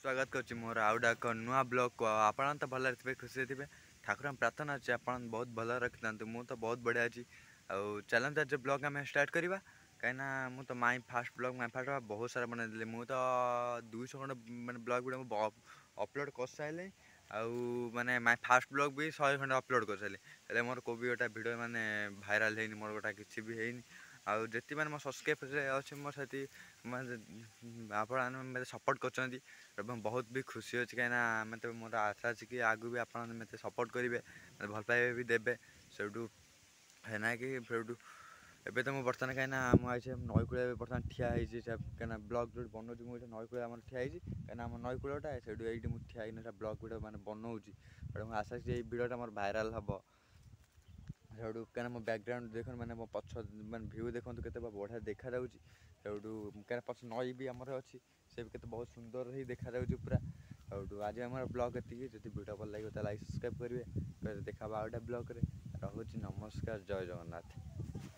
स्वागत कर मोर आउटा एक नुआ ब्लॉग को आप तो भल थे खुशी थे ठाकुर प्रार्थना अच्छे आप बहुत भल रखी था मुझे तो बहुत बढ़िया अच्छी आउ चलते आज ब्लॉग आम स्टार्ट करवा कहीं मुझे तो माई फास्ट ब्लॉग माई फास्ट बहुत सारा बनाई मुझे तो 200 खंड मैंने ब्लॉग वीडियो अपलोड कर सारे आउ माने माई फास्ट ब्लॉग भी 100 खंड अपलोड कर सारे मोर को भी गोटा भिड माने भाइराल है मोर गोटा किसी भी है आउ जी मैंने मो सब्सक्राइब अच्छे मोर से आप सपोर्ट कर बहुत भी खुशी अच्छी कहीं मतलब मोर आशा अच्छी कि आगू भी आप सपोर्ट करेंगे भल पाइबे भी देवे से है कि एबे तो बर्तमान कहीं मुझे नई कूल बर्तमान ठिया कहीं ब्लॉग जो बनाऊँ मुझे नई कूल आम ठिया कहीं आम नई कूलटा से मुझे ठिया ब्लॉग वीडियो मैंने बनाऊँ आशा ये वीडियोटा मोर भाइराल हम से कहीं मो बैकग्राउंड देख मैंने मो पछ मैंने भ्यू देखो के बढ़िया देखा कहीं पछ नई भी आमर अच्छी से भी बहुत सुंदर ही देखा पूरा आज आम ब्लॉग एति जब वीडियो भल लगे तो लाइक सब्सक्राइब करेंगे देखा आउटा ब्लॉग रे रोचे नमस्कार जय जगन्नाथ।